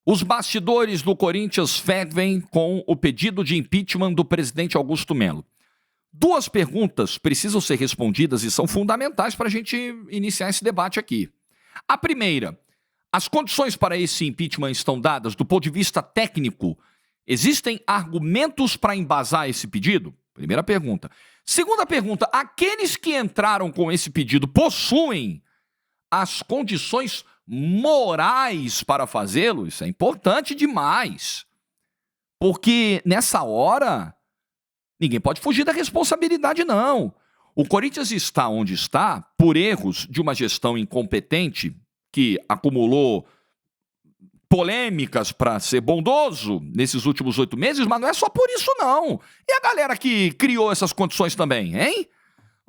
Os bastidores do Corinthians fervem com o pedido de impeachment do presidente Augusto Melo. Duas perguntas precisam ser respondidas e são fundamentais para a gente iniciar esse debate aqui. A primeira, as condições para esse impeachment estão dadas do ponto de vista técnico? Existem argumentos para embasar esse pedido? Primeira pergunta. Segunda pergunta, aqueles que entraram com esse pedido possuem as condições morais para fazê-lo? Isso é importante demais. Porque nessa hora, ninguém pode fugir da responsabilidade, não. O Corinthians está onde está por erros de uma gestão incompetente que acumulou polêmicas para ser bondoso nesses últimos 8 meses, mas não é só por isso, não. E a galera que criou essas condições também, hein?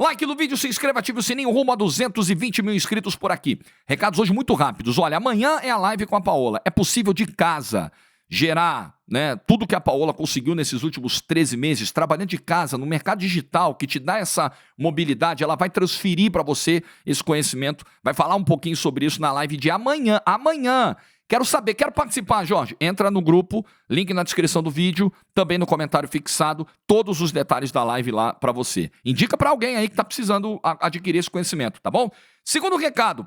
Like no vídeo, se inscreva, ative o sininho, rumo a 220 mil inscritos por aqui. Recados hoje muito rápidos. Olha, amanhã é a live com a Paola. É possível de casa gerar, né, tudo que a Paola conseguiu nesses últimos 13 meses, trabalhando de casa, no mercado digital, que te dá essa mobilidade. Ela vai transferir para você esse conhecimento. Vai falar um pouquinho sobre isso na live de amanhã. Amanhã. Quero saber, quero participar, Jorge. Entra no grupo, link na descrição do vídeo, também no comentário fixado, todos os detalhes da live lá para você. Indica para alguém aí que tá precisando adquirir esse conhecimento, tá bom? Segundo recado,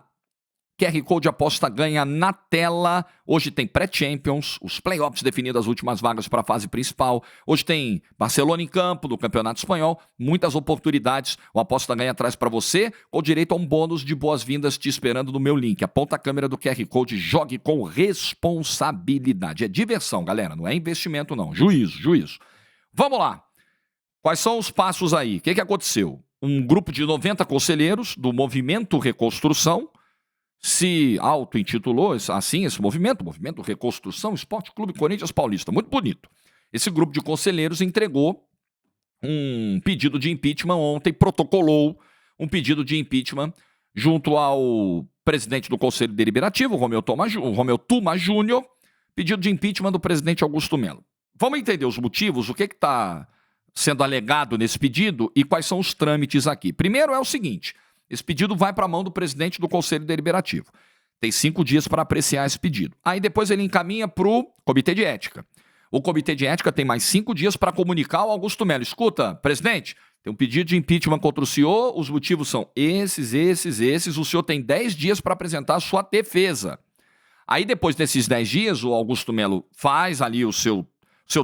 QR Code aposta ganha na tela. Hoje tem pré-Champions, os playoffs definindo as últimas vagas para a fase principal. Hoje tem Barcelona em campo do Campeonato Espanhol. Muitas oportunidades. O aposta ganha traz para você com direito a um bônus de boas-vindas te esperando no meu link. Aponta a câmera do QR Code, jogue com responsabilidade. É diversão, galera, não é investimento não. Juízo. Vamos lá. Quais são os passos aí? O que aconteceu? Um grupo de 90 conselheiros do Movimento Reconstrução se auto-intitulou assim esse movimento Reconstrução Esporte Clube Corinthians Paulista. Muito bonito. Esse grupo de conselheiros entregou um pedido de impeachment ontem, protocolou um pedido de impeachment junto ao presidente do Conselho Deliberativo, Romeu Tuma Júnior, pedido de impeachment do presidente Augusto Melo. Vamos entender os motivos, o que está sendo alegado nesse pedido e quais são os trâmites aqui. Primeiro é o seguinte: esse pedido vai para a mão do presidente do Conselho Deliberativo. Tem 5 dias para apreciar esse pedido. Aí depois ele encaminha para o Comitê de Ética. O Comitê de Ética tem mais 5 dias para comunicar ao Augusto Melo. Escuta, presidente, tem um pedido de impeachment contra o senhor, os motivos são esses. O senhor tem 10 dias para apresentar a sua defesa. Aí depois desses 10 dias, o Augusto Melo faz ali o seu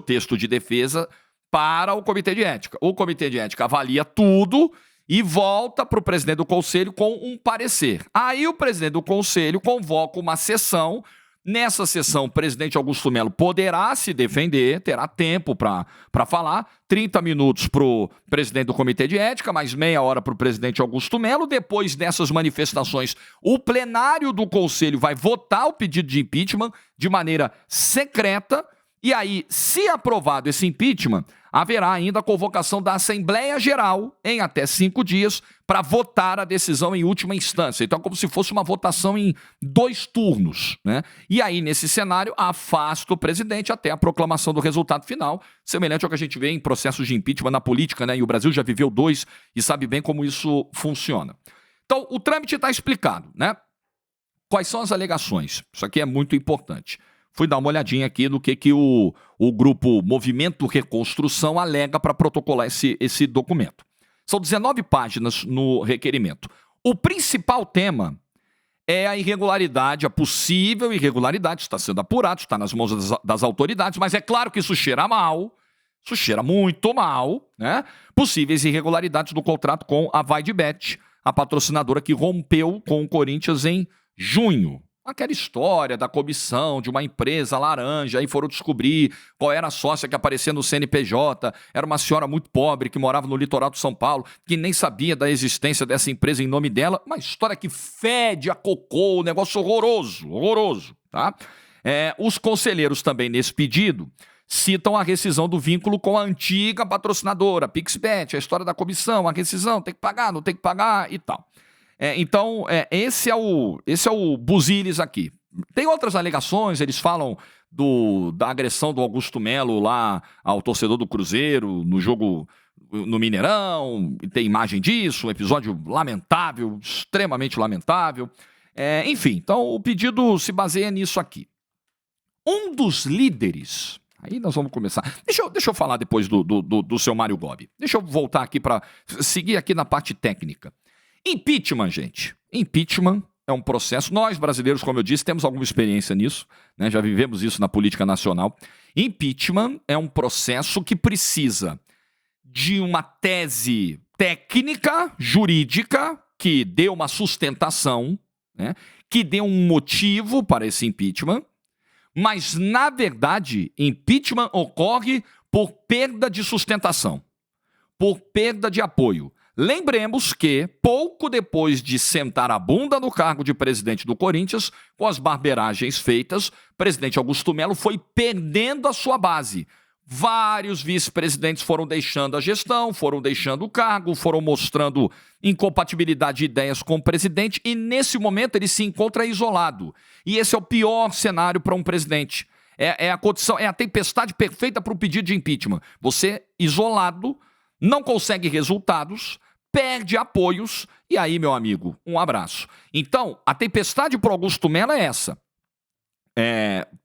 texto de defesa para o Comitê de Ética. O Comitê de Ética avalia tudo e volta para o presidente do conselho com um parecer. Aí o presidente do conselho convoca uma sessão. Nessa sessão, o presidente Augusto Melo poderá se defender, terá tempo para falar. 30 minutos para o presidente do Comitê de Ética, mais meia hora para o presidente Augusto Melo. Depois dessas manifestações, o plenário do conselho vai votar o pedido de impeachment de maneira secreta. E aí, se aprovado esse impeachment, haverá ainda a convocação da Assembleia Geral em até 5 dias para votar a decisão em última instância. Então, é como se fosse uma votação em 2 turnos, né? E aí, nesse cenário, afasta o presidente até a proclamação do resultado final, semelhante ao que a gente vê em processos de impeachment na política, né? E o Brasil já viveu 2 e sabe bem como isso funciona. Então, o trâmite está explicado, né? Quais são as alegações? Isso aqui é muito importante. Fui dar uma olhadinha aqui no que o grupo Movimento Reconstrução alega para protocolar esse documento. São 19 páginas no requerimento. O principal tema é a irregularidade, a possível irregularidade, está sendo apurado, está nas mãos das autoridades, mas é claro que isso cheira mal, isso cheira muito mal, né? Possíveis irregularidades do contrato com a VaideBet, a patrocinadora que rompeu com o Corinthians em junho. Aquela história da comissão de uma empresa laranja, aí foram descobrir qual era a sócia que aparecia no CNPJ, era uma senhora muito pobre que morava no litoral de São Paulo, que nem sabia da existência dessa empresa em nome dela, uma história que fede a cocô, um negócio horroroso, tá? Os conselheiros também nesse pedido citam a rescisão do vínculo com a antiga patrocinadora, PixBet, a história da comissão, a rescisão, tem que pagar, não tem que pagar e tal. Então, esse é o buziles aqui. Tem outras alegações, eles falam da agressão do Augusto Melo lá ao torcedor do Cruzeiro no jogo no Mineirão, tem imagem disso, um episódio lamentável, extremamente lamentável. Enfim, então o pedido se baseia nisso aqui. Um dos líderes... Aí nós vamos começar. Deixa eu falar depois do seu Mário Gobi. Deixa eu voltar aqui para seguir aqui na parte técnica. Impeachment, gente. Impeachment é um processo. Nós, brasileiros, como eu disse, temos alguma experiência nisso, né? Já vivemos isso na política nacional. Impeachment é um processo que precisa de uma tese técnica, jurídica, que dê uma sustentação, né? Que dê um motivo para esse impeachment. Mas, na verdade, impeachment ocorre por perda de sustentação, por perda de apoio. Lembremos que, pouco depois de sentar a bunda no cargo de presidente do Corinthians, com as barberagens feitas, o presidente Augusto Melo foi perdendo a sua base. Vários vice-presidentes foram deixando a gestão, foram deixando o cargo, foram mostrando incompatibilidade de ideias com o presidente e, nesse momento, ele se encontra isolado. E esse é o pior cenário para um presidente. É a condição, é a tempestade perfeita para o pedido de impeachment. Você, isolado, não consegue resultados, perde apoios e aí, meu amigo, um abraço. Então, a tempestade para o Augusto Melo é essa.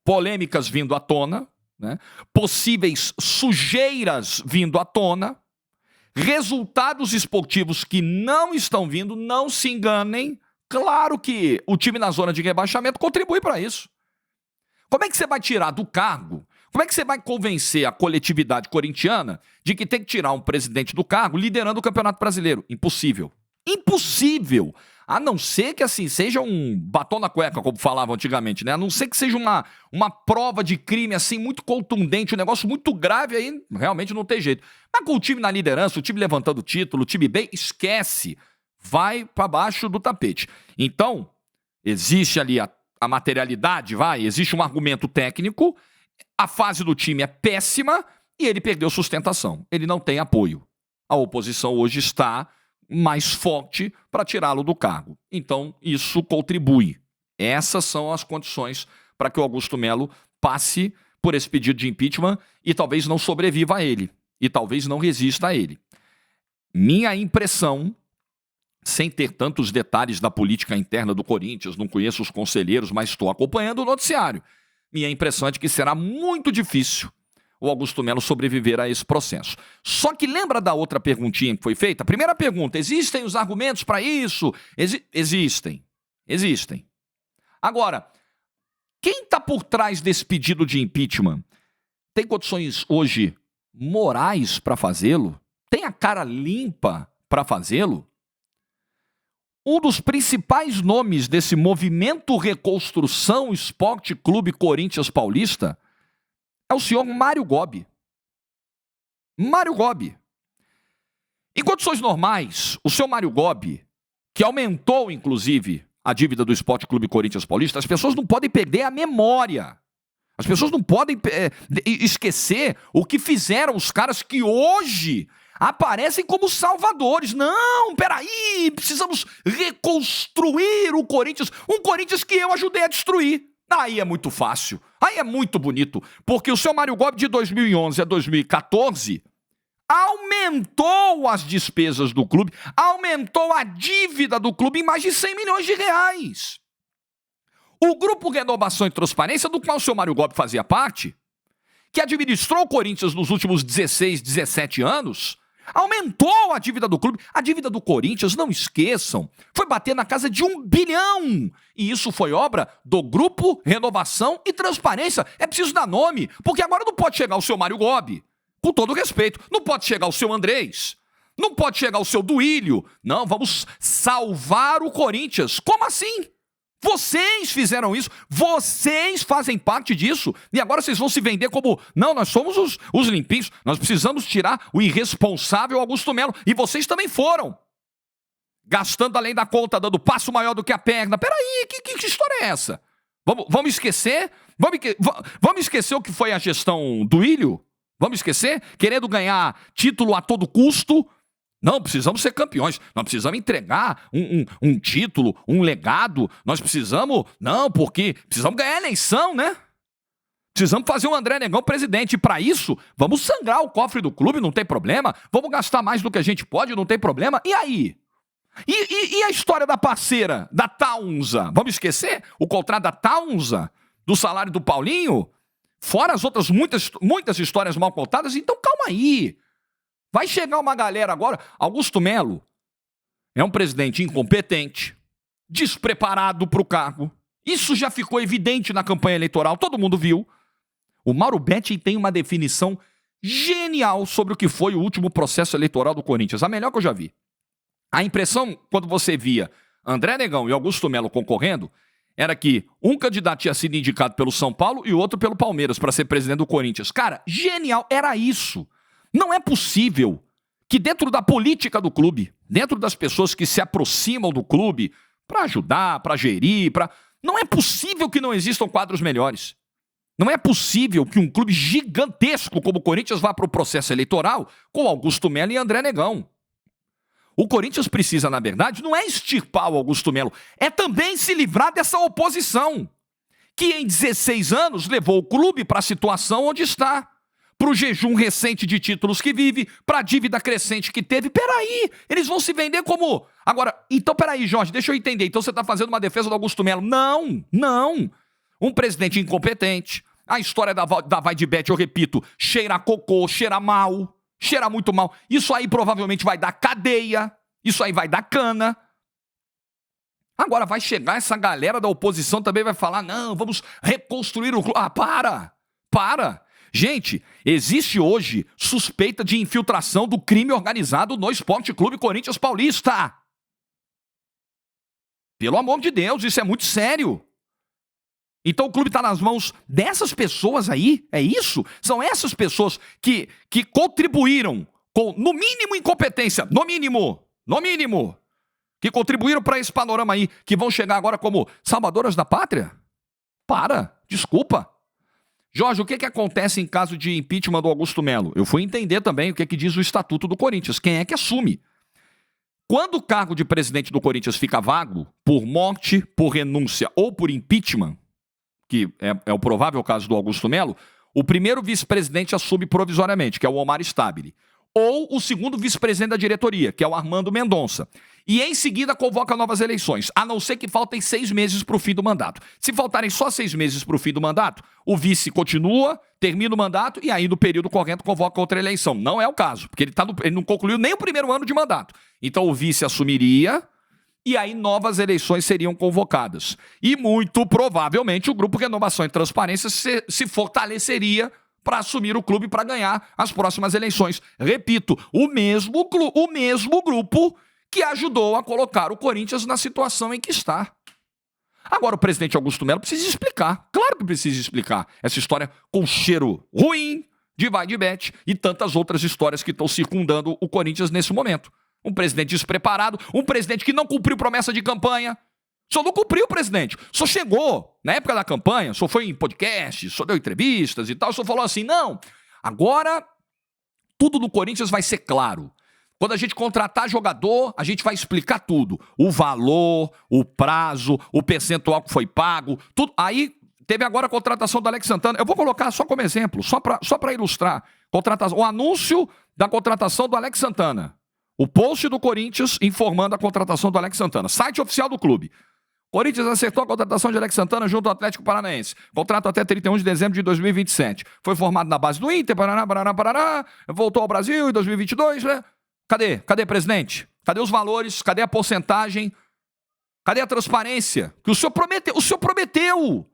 Polêmicas vindo à tona, né? Possíveis sujeiras vindo à tona, resultados esportivos que não estão vindo, não se enganem. Claro que o time na zona de rebaixamento contribui para isso. Como é que você vai tirar do cargo? Como é que você vai convencer a coletividade corintiana de que tem que tirar um presidente do cargo liderando o Campeonato Brasileiro? Impossível. Impossível. A não ser que assim seja um batom na cueca, como falavam antigamente, né? A não ser que seja uma prova de crime assim muito contundente, um negócio muito grave, aí realmente não tem jeito. Mas com o time na liderança, o time levantando o título, o time bem, esquece. Vai para baixo do tapete. Então, existe ali a materialidade, existe um argumento técnico, a fase do time é péssima e ele perdeu sustentação. Ele não tem apoio. A oposição hoje está mais forte para tirá-lo do cargo. Então, isso contribui. Essas são as condições para que o Augusto Melo passe por esse pedido de impeachment e talvez não sobreviva a ele. E talvez não resista a ele. Minha impressão, sem ter tantos detalhes da política interna do Corinthians, não conheço os conselheiros, mas estou acompanhando o noticiário. Minha impressão é de que será muito difícil o Augusto Melo sobreviver a esse processo. Só que lembra da outra perguntinha que foi feita? Primeira pergunta, existem os argumentos para isso? Existem. Existem. Agora, quem está por trás desse pedido de impeachment tem condições hoje morais para fazê-lo? Tem a cara limpa para fazê-lo? Um dos principais nomes desse movimento Reconstrução Esporte Clube Corinthians Paulista é o senhor Mário Gobi. Mário Gobi. Em condições normais, o senhor Mário Gobi, que aumentou, inclusive, a dívida do Esporte Clube Corinthians Paulista, as pessoas não podem perder a memória. As pessoas não podem esquecer o que fizeram os caras que hoje aparecem como salvadores. Não, peraí, precisamos reconstruir o Corinthians, um Corinthians que eu ajudei a destruir. Aí é muito fácil, aí é muito bonito, porque o seu Mário Gobi de 2011 a 2014 aumentou as despesas do clube, aumentou a dívida do clube em mais de 100 milhões de reais. O Grupo Renovação e Transparência, do qual o seu Mário Gobi fazia parte, que administrou o Corinthians nos últimos 16, 17 anos, aumentou a dívida do clube. A dívida do Corinthians, não esqueçam, foi bater na casa de 1 bilhão. E isso foi obra do Grupo Renovação e Transparência. É preciso dar nome, porque agora não pode chegar o seu Mário Gobi, com todo respeito, não pode chegar o seu Andrés, não pode chegar o seu Duílio. Não, vamos salvar o Corinthians. Como assim? Vocês fizeram isso, vocês fazem parte disso, e agora vocês vão se vender como, não, nós somos os limpinhos, nós precisamos tirar o irresponsável Augusto Melo, e vocês também foram, gastando além da conta, dando passo maior do que a perna. Peraí, que história é essa? Vamos esquecer? Vamos esquecer o que foi a gestão do Ilho? Vamos esquecer? Querendo ganhar título a todo custo? Não, precisamos ser campeões, nós precisamos entregar um título, um legado, nós precisamos, não, porque precisamos ganhar a eleição, né? Precisamos fazer o André Negão presidente, e para isso, vamos sangrar o cofre do clube, não tem problema, vamos gastar mais do que a gente pode, não tem problema, e aí? E a história da parceira, da Taunza? Vamos esquecer o contrato da Taunza? do salário do Paulinho, fora as outras muitas histórias mal contadas. Então calma aí. Vai chegar uma galera agora. Augusto Melo é um presidente incompetente, despreparado para o cargo. Isso já ficou evidente na campanha eleitoral, todo mundo viu. O Mauro Betti tem uma definição genial sobre o que foi o último processo eleitoral do Corinthians, a melhor que eu já vi. A impressão, quando você via André Negão e Augusto Melo concorrendo, era que um candidato tinha sido indicado pelo São Paulo e o outro pelo Palmeiras para ser presidente do Corinthians. Cara, genial, era isso. Não é possível que dentro da política do clube, dentro das pessoas que se aproximam do clube para ajudar, para gerir, não é possível que não existam quadros melhores. Não é possível que um clube gigantesco como o Corinthians vá para o processo eleitoral com Augusto Melo e André Negão. O Corinthians precisa, na verdade, não é extirpar o Augusto Melo, é também se livrar dessa oposição, que em 16 anos levou o clube para a situação onde está, para o jejum recente de títulos que vive, para a dívida crescente que teve. Peraí, eles vão se vender como... Agora, então peraí, Jorge, deixa eu entender. Então você está fazendo uma defesa do Augusto Melo. Não, não. Um presidente incompetente. A história da Vai de Bet, eu repito, cheira a cocô, cheira mal, cheira muito mal. Isso aí provavelmente vai dar cadeia, isso aí vai dar cana. Agora vai chegar essa galera da oposição também vai falar, não, vamos reconstruir o clube. Ah, para. Gente, existe hoje suspeita de infiltração do crime organizado no Esporte Clube Corinthians Paulista. Pelo amor de Deus, isso é muito sério. Então o clube está nas mãos dessas pessoas aí? É isso? São essas pessoas que contribuíram com, no mínimo, incompetência. No mínimo. Que contribuíram para esse panorama aí, que vão chegar agora como salvadoras da pátria? Desculpa. Jorge, o que acontece em caso de impeachment do Augusto Melo? Eu fui entender também o que diz o Estatuto do Corinthians. Quem é que assume? Quando o cargo de presidente do Corinthians fica vago, por morte, por renúncia ou por impeachment, que é o provável caso do Augusto Melo, o primeiro vice-presidente assume provisoriamente, que é o Omar Stabile. Ou o segundo vice-presidente da diretoria, que é o Armando Mendonça. E em seguida convoca novas eleições, a não ser que faltem 6 meses para o fim do mandato. Se faltarem só 6 meses para o fim do mandato, o vice continua, termina o mandato e aí no período corrente convoca outra eleição. Não é o caso, porque ele não concluiu nem o primeiro ano de mandato. Então o vice assumiria... E aí novas eleições seriam convocadas. E muito provavelmente o Grupo Renovação e Transparência se fortaleceria para assumir o clube para ganhar as próximas eleições. Repito, o mesmo grupo que ajudou a colocar o Corinthians na situação em que está. Agora o presidente Augusto Melo precisa explicar. Claro que precisa explicar essa história com cheiro ruim de Vai de Bet e tantas outras histórias que estão circundando o Corinthians nesse momento. Um presidente despreparado, um presidente que não cumpriu promessa de campanha. Só não cumpriu, presidente. Só chegou na época da campanha, só foi em podcast, só deu entrevistas e tal, só falou assim, não, agora tudo no Corinthians vai ser claro. Quando a gente contratar jogador, a gente vai explicar tudo. O valor, o prazo, o percentual que foi pago, tudo. Aí teve agora a contratação do Alex Santana. Eu vou colocar só como exemplo, só para ilustrar. O anúncio da contratação do Alex Santana. O post do Corinthians informando a contratação do Alex Santana. Site oficial do clube. Corinthians acertou a contratação de Alex Santana junto ao Atlético Paranaense. Contrato até 31 de dezembro de 2027. Foi formado na base do Inter, Paraná. Voltou ao Brasil em 2022, né? Cadê, presidente? Cadê os valores? Cadê a porcentagem? Cadê a transparência? Que o senhor prometeu.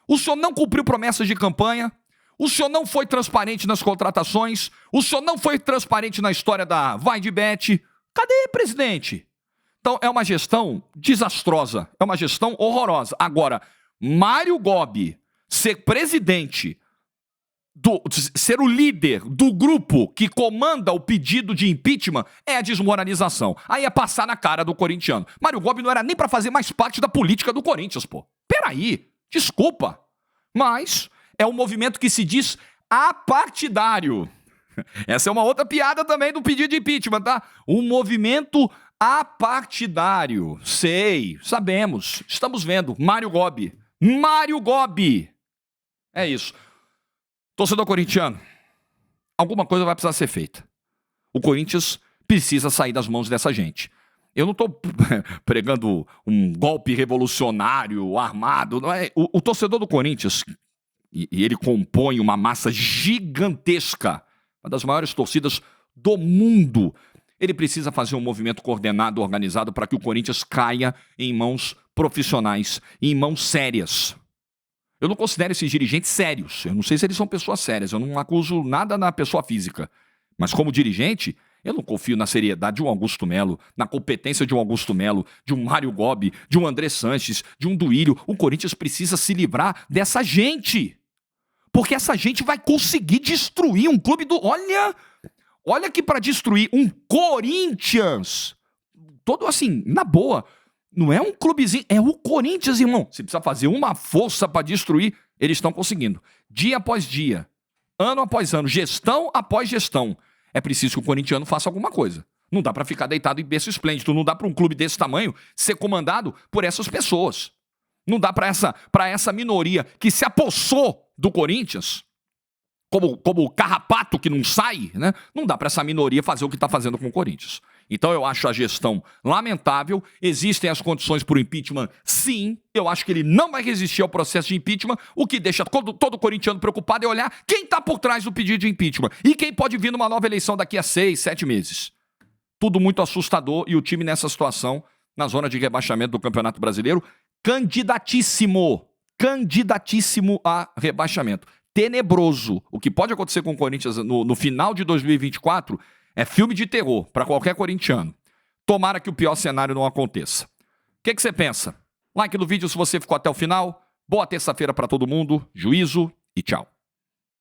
O senhor não cumpriu promessas de campanha. O senhor não foi transparente nas contratações. O senhor não foi transparente na história da Vai de Bet. Cadê, presidente? Então, é uma gestão desastrosa. É uma gestão horrorosa. Agora, Mário Gobi ser presidente, ser o líder do grupo que comanda o pedido de impeachment é a desmoralização. Aí é passar na cara do corintiano. Mário Gobi não era nem para fazer mais parte da política do Corinthians, pô. Peraí, desculpa. Mas... é um movimento que se diz apartidário. Essa é uma outra piada também do pedido de impeachment, tá? Um movimento apartidário. Sabemos, estamos vendo. Mário Gobi. É isso. Torcedor corintiano, alguma coisa vai precisar ser feita. O Corinthians precisa sair das mãos dessa gente. Eu não estou pregando um golpe revolucionário armado. Não é? O torcedor do Corinthians, e ele compõe uma massa gigantesca, uma das maiores torcidas do mundo. Ele precisa fazer um movimento coordenado, organizado, para que o Corinthians caia em mãos profissionais, em mãos sérias. Eu não considero esses dirigentes sérios. Eu não sei se eles são pessoas sérias. Eu não acuso nada na pessoa física. Mas como dirigente, eu não confio na seriedade de um Augusto Melo, na competência de um Augusto Melo, de um Mário Gobi, de um André Sanches, de um Duílio. O Corinthians precisa se livrar dessa gente. Porque essa gente vai conseguir destruir um clube do... Olha que para destruir um Corinthians, todo assim, na boa, não é um clubezinho, é o Corinthians, irmão. Você precisa fazer uma força para destruir, eles estão conseguindo. Dia após dia, ano após ano, gestão após gestão. É preciso que o corintiano faça alguma coisa. Não dá para ficar deitado em berço esplêndido, não dá para um clube desse tamanho ser comandado por essas pessoas. Não dá para essa minoria que se apossou do Corinthians, como o carrapato que não sai, né? Não dá para essa minoria fazer o que está fazendo com o Corinthians. Então eu acho a gestão lamentável. Existem as condições para o impeachment? Sim. Eu acho que ele não vai resistir ao processo de impeachment. O que deixa todo corintiano preocupado é olhar quem está por trás do pedido de impeachment e quem pode vir numa nova eleição daqui a 6, 7 meses. Tudo muito assustador e o time nessa situação, na zona de rebaixamento do Campeonato Brasileiro, candidatíssimo a rebaixamento. Tenebroso. O que pode acontecer com o Corinthians no final de 2024 é filme de terror para qualquer corintiano. Tomara que o pior cenário não aconteça. O que você pensa? Like no vídeo se você ficou até o final. Boa terça-feira para todo mundo. Juízo e tchau.